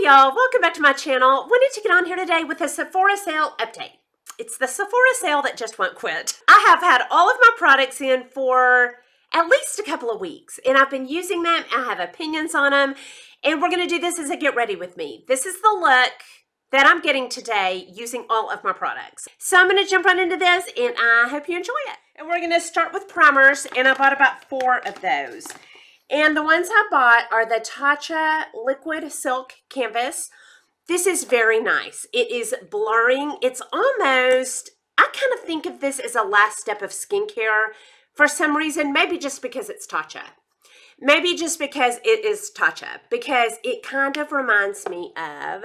y'all, welcome back to my channel. Wanted to get on here today with a Sephora Sale update. It's the Sephora Sale that just won't quit. I have had all of my products in for at least a couple of weeks, and I've been using them. I have opinions on them, and we're going to do this as a get ready with me. This is the look that I'm getting today using all of my products. So I'm going to jump right into this, and I hope you enjoy it. And we're going to start with primers, and I bought about 4 of those. And the ones I bought are the Tatcha Liquid Silk Canvas. This is very nice. It is blurring. It's almost, I kind of think of this as a last step of skincare for some reason, maybe just because it's Tatcha. Maybe just because it is Tatcha, because it kind of reminds me of,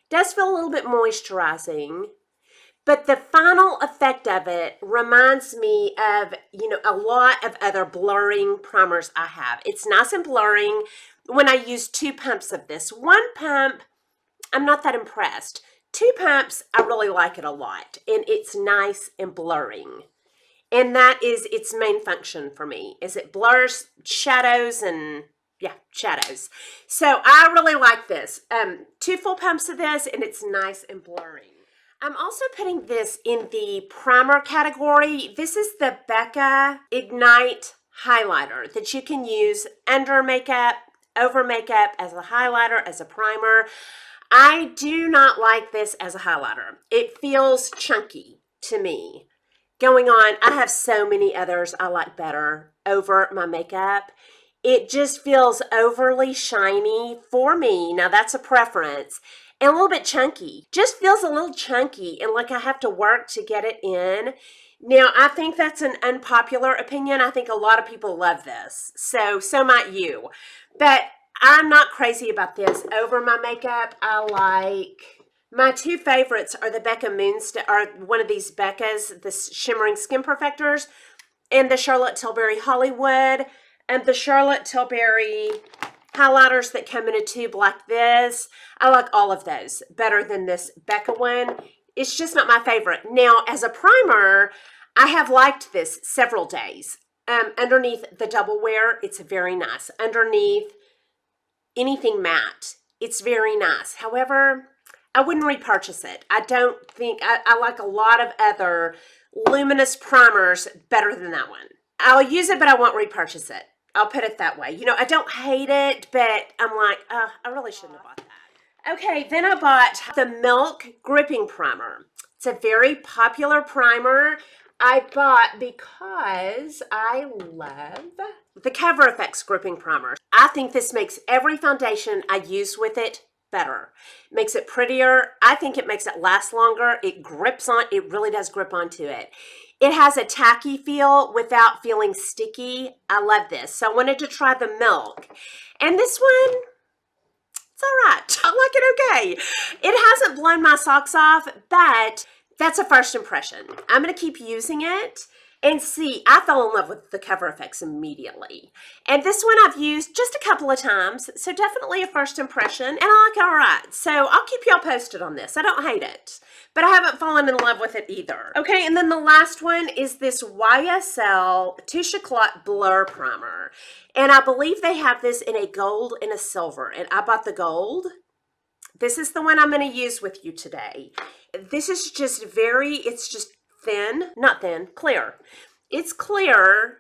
does feel a little bit moisturizing, but the final effect of it reminds me of, a lot of other blurring primers I have. It's nice and blurring when I use 2 pumps of this. 1 pump, I'm not that impressed. 2 pumps, I really like it a lot. And it's nice and blurring. And that is its main function for me, is it blurs shadows and, shadows. So I really like this. 2 full pumps of this, and it's nice and blurring. I'm also putting this in the primer category. This is the Becca Ignite highlighter that you can use under makeup, over makeup, as a highlighter, as a primer. I do not like this as a highlighter. It feels chunky to me. Going on, I have so many others I like better over my makeup. It just feels overly shiny for me. Now that's a preference. And a little bit chunky. Just feels a little chunky and like I have to work to get it in. Now, I think that's an unpopular opinion. I think a lot of people love this. So might you. But I'm not crazy about this over my makeup. I like, my 2 favorites are the Becca Moonstone, or one of these Beccas, the Shimmering Skin Perfectors, and the Charlotte Tilbury Hollywood, and the Charlotte Tilbury highlighters that come in a tube like this. I like all of those better than this Becca one. It's just not my favorite. Now, as a primer, I have liked this several days. Underneath the double wear, it's very nice. Underneath anything matte, it's very nice. However, I wouldn't repurchase it. I don't think, I like a lot of other luminous primers better than that one. I'll use it, but I won't repurchase it. I'll put it that way. I don't hate it, but I'm like, I really shouldn't have bought that. Okay, then I bought the Milk Gripping Primer. It's a very popular primer I bought because I love the Cover FX Gripping Primer. I think this makes every foundation I use with it better. It makes it prettier. I think it makes it last longer. It grips on, it really does grip onto it. It has a tacky feel without feeling sticky. I love this. So I wanted to try the Milk. And this one, it's all right. I like it okay. It hasn't blown my socks off, but that's a first impression. I'm going to keep using it and see. I fell in love with the Cover FX immediately. And this one I've used just a couple of times, so definitely a first impression, and I like it all right. So I'll keep y'all posted on this. I don't hate it, but I haven't fallen in love with it either. Okay, and then the last one is this YSL Touche Éclat Blur Primer. And I believe they have this in a gold and a silver, and I bought the gold. This is the one I'm going to use with you today. This is just it's just thin, not thin, clear. It's clear,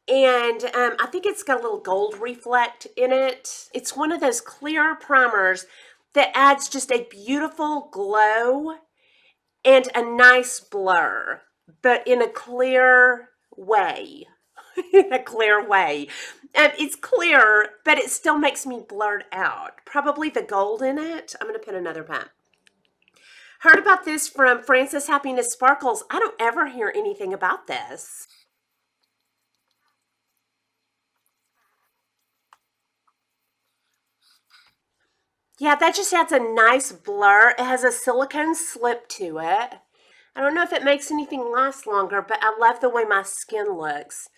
and I think it's got a little gold reflect in it. It's one of those clear primers that adds just a beautiful glow and a nice blur, but in a clear way. In a clear way. It's clear, but it still makes me blurred out. Probably the gold in it. I'm going to put another pump. Heard about this from Frances Happiness Sparkles. I don't ever hear anything about this. Yeah, that just adds a nice blur. It has a silicone slip to it. I don't know if it makes anything last longer, but I love the way my skin looks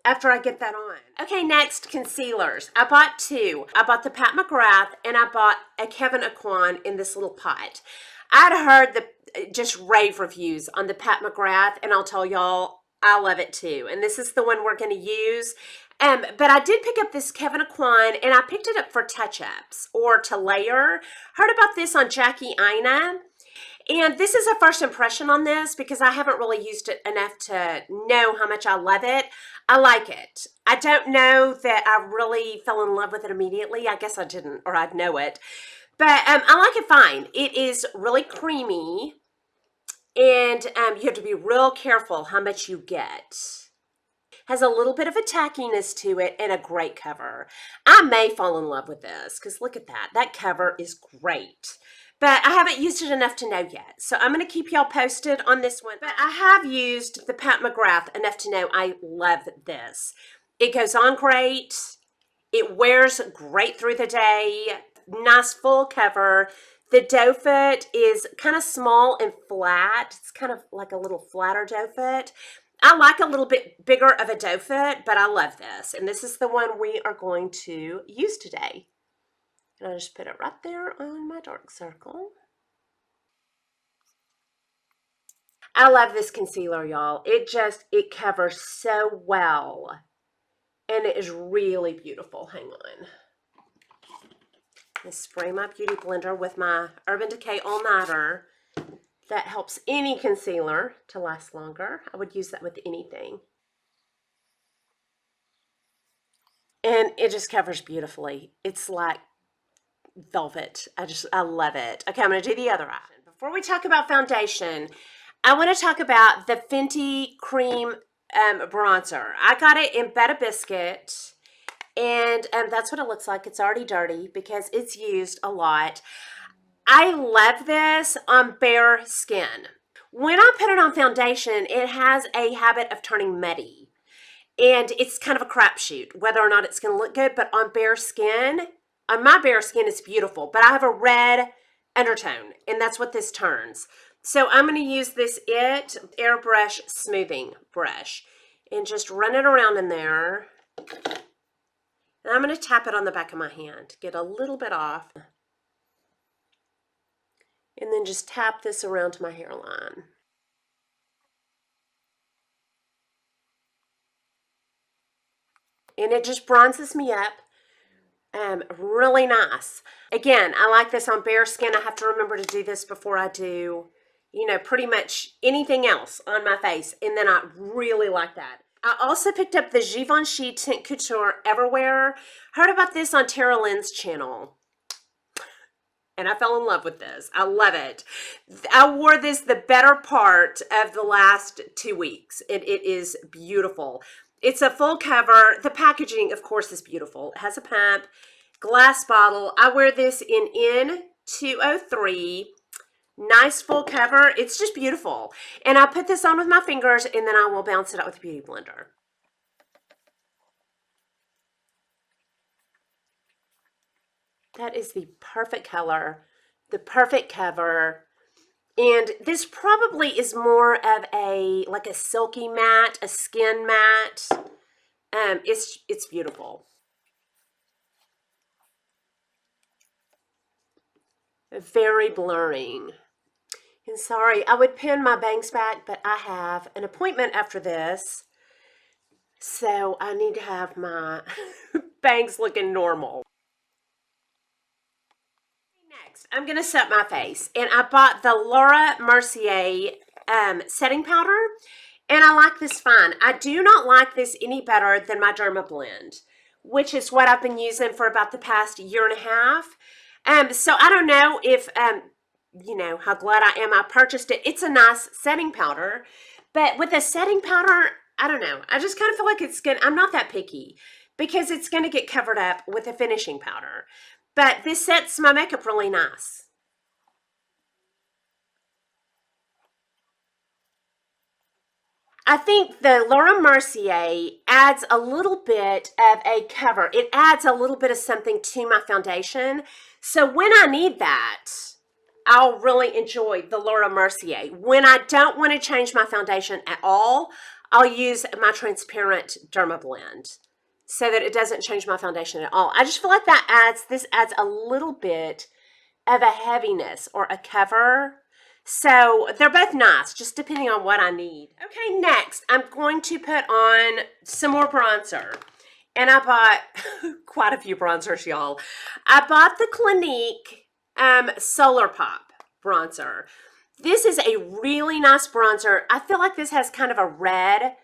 after I get that on. Okay, next, concealers. I bought 2. I bought the Pat McGrath, and I bought a Kevyn Aucoin in this little pot. I'd heard just rave reviews on the Pat McGrath, and I'll tell y'all, I love it too. And this is the one we're going to use. But I did pick up this Kevin Aquan, and I picked it up for touch-ups or to layer. Heard about this on Jackie Aina. And this is a first impression on this because I haven't really used it enough to know how much I love it. I like it. I don't know that I really fell in love with it immediately. I guess I didn't, or I'd know it. But I like it fine. It is really creamy, and you have to be real careful how much you get. Has a little bit of a tackiness to it and a great cover. I may fall in love with this because look at that. That cover is great. But I haven't used it enough to know yet. So I'm going to keep y'all posted on this one. But I have used the Pat McGrath enough to know I love this. It goes on great. It wears great through the day. Nice full cover. The doe foot is kind of small and flat. It's kind of like a little flatter doe foot. I like a little bit bigger of a doe foot, but I love this. And this is the one we are going to use today. And I'll just put it right there on my dark circle. I love this concealer, y'all. It covers so well. And it is really beautiful. Hang on. I spray my beauty blender with my Urban Decay All Nighter. That helps any concealer to last longer. I would use that with anything. And it just covers beautifully. It's like velvet. I love it. Okay, I'm going to do the other eye. Before we talk about foundation, I want to talk about the Fenty Cream bronzer. I got it in Betta Biscuit, and that's what it looks like. It's already dirty because it's used a lot. I love this on bare skin. When I put it on foundation, it has a habit of turning muddy, and it's kind of a crapshoot whether or not it's going to look good, but on bare skin, on my bare skin, it's beautiful, but I have a red undertone, and that's what this turns. So I'm going to use this Airbrush Smoothing Brush and just run it around in there. And I'm going to tap it on the back of my hand, get a little bit off, and then just tap this around to my hairline. And it just bronzes me up. Really nice. Again, I like this on bare skin. I have to remember to do this before I do, you know, pretty much anything else on my face. And then I really like that. I also picked up the Givenchy Tint Couture Everwear. Heard about this on Tara Lynn's channel. And I fell in love with this. I love it. I wore this the better part of the last 2 weeks. It is beautiful. It's a full cover. The packaging, of course, is beautiful. It has a pump, glass bottle. I wear this in N203. Nice full cover. It's just beautiful. And I put this on with my fingers, and then I will bounce it out with a beauty blender. That is the perfect color, the perfect cover. And this probably is more of like a silky matte, a skin matte. It's beautiful. Very blurring. And sorry, I would pin my bangs back, but I have an appointment after this. So I need to have my bangs looking normal. Next, I'm going to set my face, and I bought the Laura Mercier setting powder, and I like this fine. I do not like this any better than my Derma Blend, which is what I've been using for about the past year and a half. So I don't know if, you know, how glad I am I purchased it. It's a nice setting powder, but with a setting powder, I don't know. I just kind of feel like it's going to, I'm not that picky because it's going to get covered up with a finishing powder. But this sets my makeup really nice. I think the Laura Mercier adds a little bit of a cover. It adds a little bit of something to my foundation. So when I need that, I'll really enjoy the Laura Mercier. When I don't want to change my foundation at all, I'll use my transparent Derma Blend so that it doesn't change my foundation at all. I just feel like this adds a little bit of a heaviness or a cover. So they're both nice, just depending on what I need. Okay, next, I'm going to put on some more bronzer. And I bought quite a few bronzers, y'all. I bought the Clinique Solar Pop bronzer. This is a really nice bronzer. I feel like this has kind of a red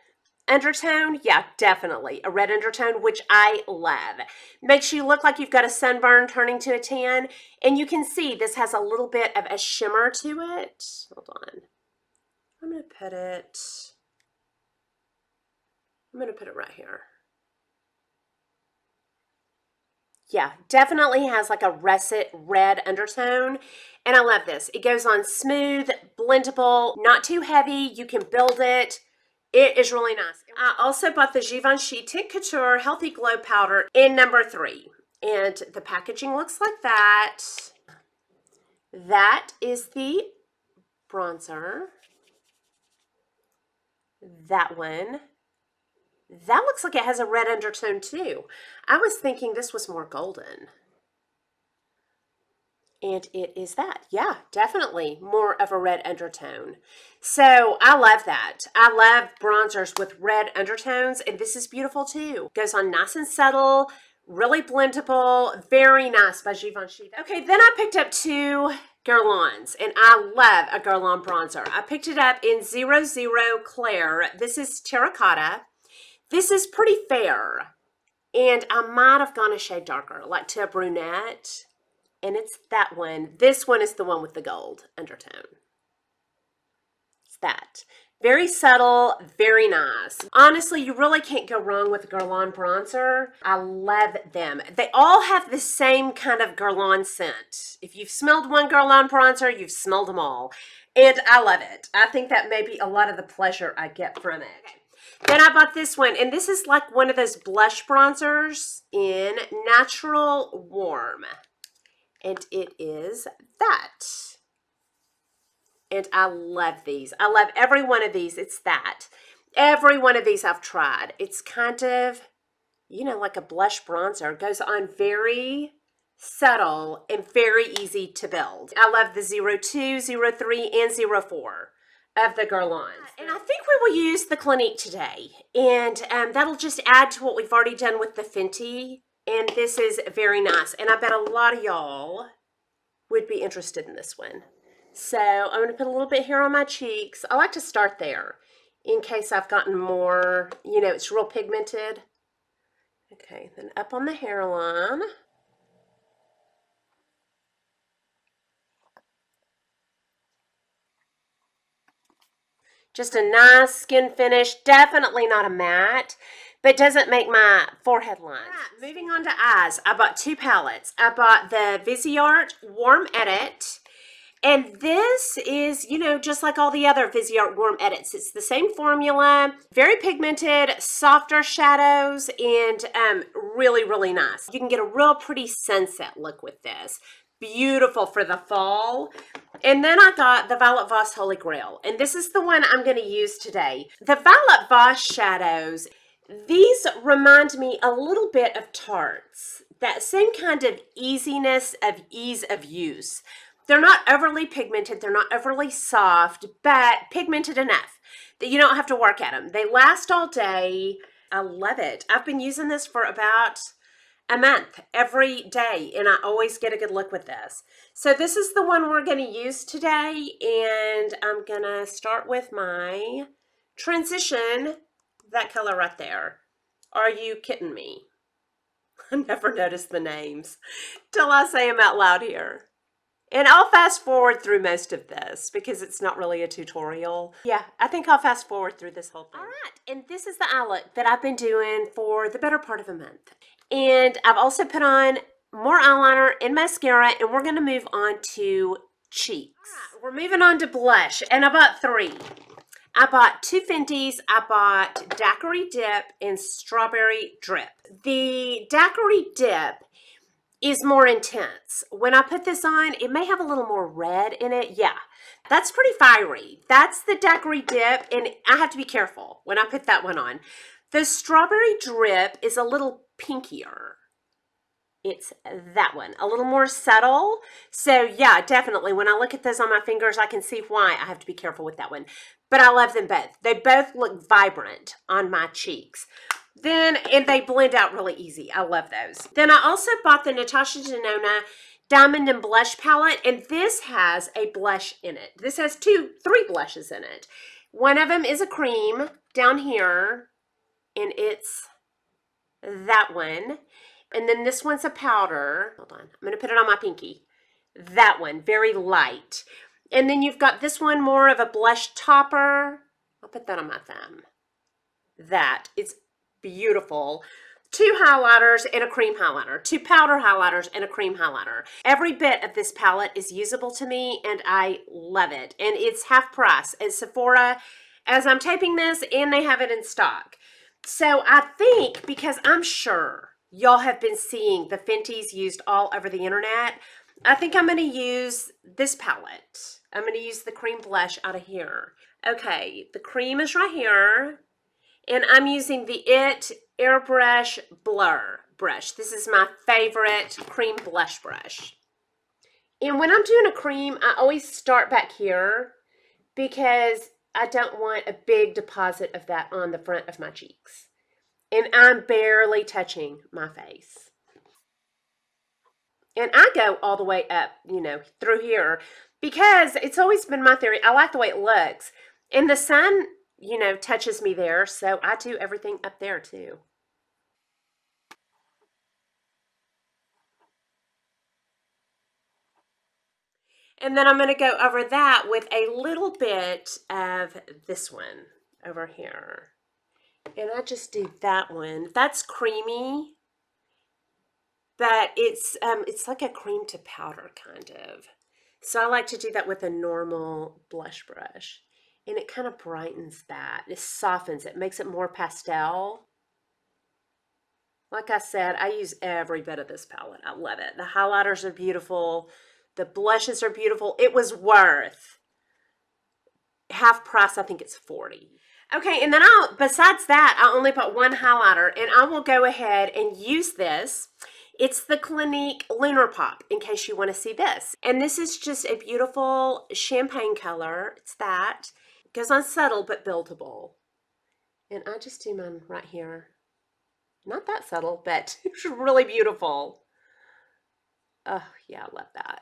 undertone. Yeah, definitely a red undertone, which I love. Makes you look like you've got a sunburn turning to a tan. And you can see this has a little bit of a shimmer to it. Hold on. I'm going to put it right here. Yeah, definitely has like a russet red undertone. And I love this. It goes on smooth, blendable, not too heavy. You can build it. It is really nice. I also bought the Givenchy Tint Couture Healthy Glow Powder in number 3. And the packaging looks like that. That is the bronzer. That one. That looks like it has a red undertone too. I was thinking this was more golden. And it is that. Yeah, definitely more of a red undertone. So I love that. I love bronzers with red undertones, and this is beautiful too. Goes on nice and subtle, really blendable, very nice by Givenchy. Okay, then I picked up 2 Guerlains, and I love a Guerlain bronzer. I picked it up in 00 Claire. This is terracotta. This is pretty fair, and I might have gone a shade darker, like to a brunette. And it's that one. This one is the one with the gold undertone. It's that. Very subtle, very nice. Honestly, you really can't go wrong with a Guerlain bronzer. I love them. They all have the same kind of Guerlain scent. If you've smelled one Guerlain bronzer, you've smelled them all. And I love it. I think that may be a lot of the pleasure I get from it. Okay. Then I bought this one, and this is like one of those blush bronzers in Natural Warm. And it is that. And I love these. I love every one of these. It's that. Every one of these I've tried. It's kind of, you know, like a blush bronzer. It goes on very subtle and very easy to build. I love the 02, 03, and 04 of the Guerlains. And I think we will use the Clinique today. And that'll just add to what we've already done with the Fenty. And this is very nice. And I bet a lot of y'all would be interested in this one. So I'm going to put a little bit here on my cheeks. I like to start there in case I've gotten more, you know, it's real pigmented. Okay, then up on the hairline. Just a nice skin finish. Definitely not a matte, but doesn't make my forehead lines. Right, moving on to eyes. I bought 2 palettes. I bought the Viseart Warm Edit. And this is, you know, just like all the other Viseart Warm Edits. It's the same formula, very pigmented, softer shadows, and really, really nice. You can get a real pretty sunset look with this. Beautiful for the fall. And then I got the Violet Voss Holy Grail. And this is the one I'm going to use today. The Violet Voss shadows, these remind me a little bit of Tarte's. That same kind of easiness of ease of use. They're not overly pigmented, they're not overly soft, but pigmented enough that you don't have to work at them. They last all day. I love it. I've been using this for about a month every day, and I always get a good look with this. So this is the one we're going to use today, and I'm going to start with my transition, that color right there. Are you kidding me? I never noticed the names till I say them out loud here. And I'll fast forward through most of this because it's not really a tutorial. Yeah, I think I'll fast forward through this whole thing. All right, and this is the eye look that I've been doing for the better part of a month. And I've also put on more eyeliner and mascara, and we're going to move on to cheeks. Right, we're moving on to blush, and I bought 3. I bought 2 Fenty's. I bought Daiquiri Dip and Strawberry Drip. The Daiquiri Dip is more intense. When I put this on, it may have a little more red in it. Yeah, that's pretty fiery. That's the Daiquiri Dip, and I have to be careful when I put that one on. The Strawberry Drip is a little pinkier. It's that one, a little more subtle. So yeah, definitely when I look at those on my fingers, I can see why I have to be careful with that one. But I love them both. They both look vibrant on my cheeks. Then, and they blend out really easy. I love those. Then I also bought the Natasha Denona Diamond and Blush palette, and this has a blush in it. This has three blushes in it. One of them is a cream down here, and it's that one. And then this one's a powder. Hold on, I'm gonna put it on my pinky. That one, very light. And then you've got this one, more of a blush topper. I'll put that on my thumb. That is beautiful. Two highlighters and a cream highlighter, two powder highlighters and a cream highlighter. Every bit of this palette is usable to me, and I love it. And it's half price at Sephora as I'm taping this, and they have it in stock. So I think, because I'm sure y'all have been seeing the Fenties used all over the internet, I think I'm going to use this palette. I'm going to use the cream blush out of here. Okay, the cream is right here. And I'm using the IT Airbrush Blur brush. This is my favorite cream blush brush. And when I'm doing a cream, I always start back here because I don't want a big deposit of that on the front of my cheeks. And I'm barely touching my face. And I go all the way up, you know, through here because it's always been my theory. I like the way it looks. And the sun, you know, touches me there, so I do everything up there too. And then I'm going to go over that with a little bit of this one over here. And I just do that one. That's creamy, but it's like a cream to powder kind of. So I like to do that with a normal blush brush. And it kind of brightens that. It softens it, makes it more pastel. Like I said, I use every bit of this palette. I love it. The highlighters are beautiful. The blushes are beautiful. It was worth half price. I think it's $40. Okay, and then besides that, I only bought one highlighter, and I will go ahead and use this. It's the Clinique Lunar Pop, in case you want to see this. And this is just a beautiful champagne color. It's that. It goes on subtle but buildable. And I just do mine right here. Not that subtle, but it's really beautiful. Oh, yeah, I love that.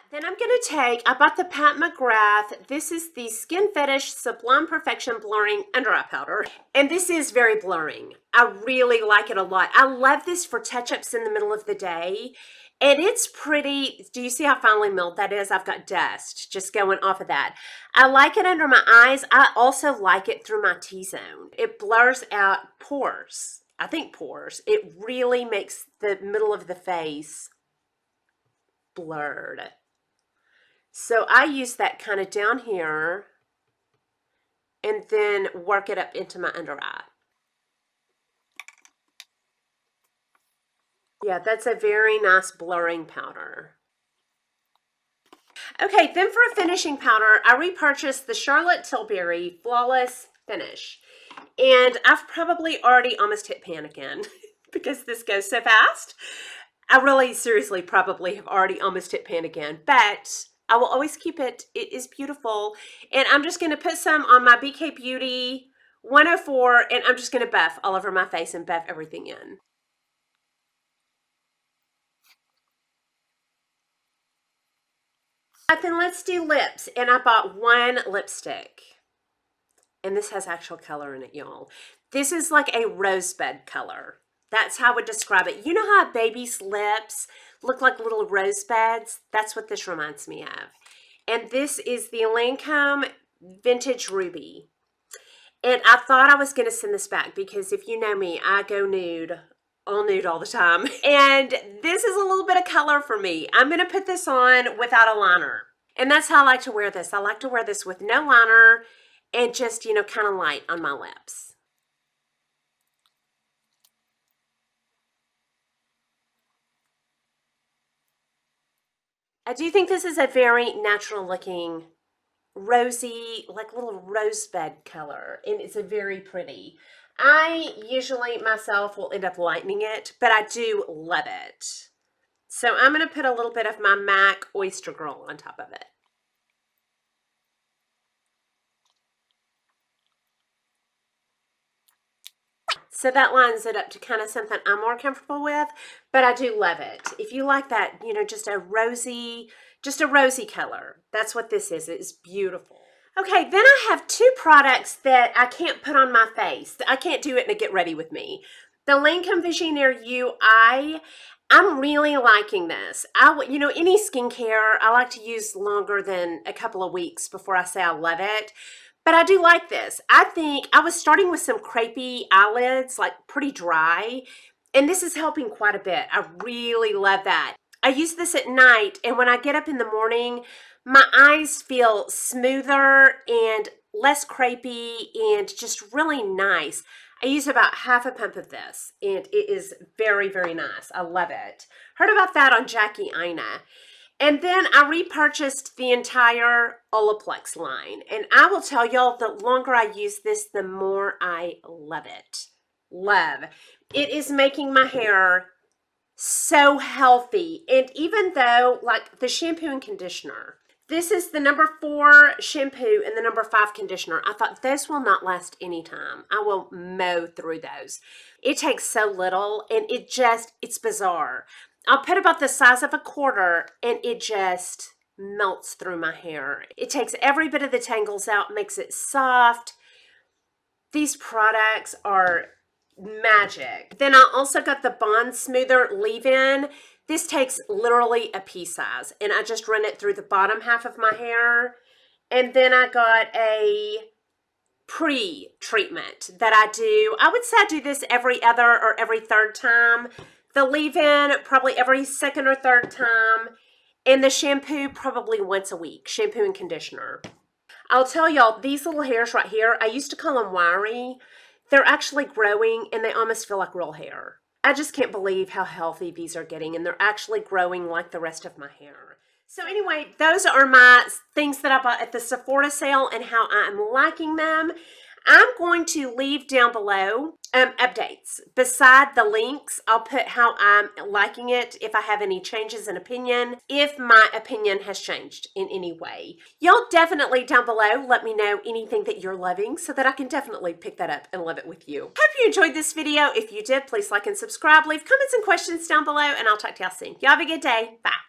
Then I'm going to I bought the Pat McGrath. This is the Skin Fetish Sublime Perfection Blurring Under Eye Powder. And this is very blurring. I really like it a lot. I love this for touch-ups in the middle of the day. And it's pretty. Do you see how finely milled that is? I've got dust just going off of that. I like it under my eyes. I also like it through my T-zone. It blurs out pores. I think pores. It really makes the middle of the face blurred. So I use that kind of down here and then work it up into my under eye. Yeah, that's a very nice blurring powder. Okay, then for a finishing powder, I repurchased the Charlotte Tilbury Flawless Finish. And I've probably already almost hit pan again because this goes so fast. I really seriously probably have already almost hit pan again, but I will always keep it. It is beautiful. And I'm just going to put some on my BK Beauty 104, and I'm just going to buff all over my face and buff everything in. Then let's do lips. And I bought one lipstick. And this has actual color in it, y'all. This is like a rosebud color. That's how I would describe it. You know how a baby's lips look like little rosebuds? That's what this reminds me of. And this is the Lancome Vintage Ruby. And I thought I was going to send this back because if you know me, I go nude all the time. And this is a little bit of color for me. I'm going to put this on without a liner. And that's how I like to wear this. I like to wear this with no liner and just, you know, kind of light on my lips. I do think this is a very natural looking rosy, like little rosebud color, and it's a very pretty. I usually myself will end up lightening it, but I do love it. So I'm going to put a little bit of my MAC Oyster Girl on top of it. So that lines it up to kind of something I'm more comfortable with, but I do love it. If you like that, you know, just a rosy color, that's what this is. It's beautiful. Okay, then I have two products that I can't put on my face. I can't do it in a get ready with me. The Lancome Visionaire UI. I'm really liking this. You know, any skincare, I like to use longer than a couple of weeks before I say I love it. But I do like this. I think I was starting with some crepey eyelids, like pretty dry, and this is helping quite a bit. I really love that. I use this at night, and when I get up in the morning, my eyes feel smoother and less crepey and just really nice. I use about half a pump of this, and it is very, very nice. I love it. Heard about that on Jackie Aina. And then I repurchased the entire Olaplex line. And I will tell y'all, the longer I use this, the more I love it. Love. It is making my hair so healthy. And even though, like the shampoo and conditioner, this is the number 4 shampoo and the number 5 conditioner. I thought this will not last any time. I will mow through those. It takes so little, and it's bizarre. I'll put about the size of a quarter, and it just melts through my hair. It takes every bit of the tangles out, makes it soft. These products are magic. Then I also got the Bond Smoother leave-in. This takes literally a pea size, and I just run it through the bottom half of my hair. And then I got a pre-treatment that I do. I would say I do this every other or every third time. The leave-in probably every second or third time. And the shampoo probably once a week, shampoo and conditioner. I'll tell y'all, these little hairs right here, I used to call them wiry. They're actually growing, and they almost feel like real hair. I just can't believe how healthy these are getting, and they're actually growing like the rest of my hair. So anyway, those are my things that I bought at the Sephora sale and how I'm liking them. I'm going to leave down below updates. Beside the links, I'll put how I'm liking it, if I have any changes in opinion, if my opinion has changed in any way. Y'all definitely down below let me know anything that you're loving so that I can definitely pick that up and love it with you. Hope you enjoyed this video. If you did, please like and subscribe. Leave comments and questions down below, and I'll talk to y'all soon. Y'all have a good day. Bye.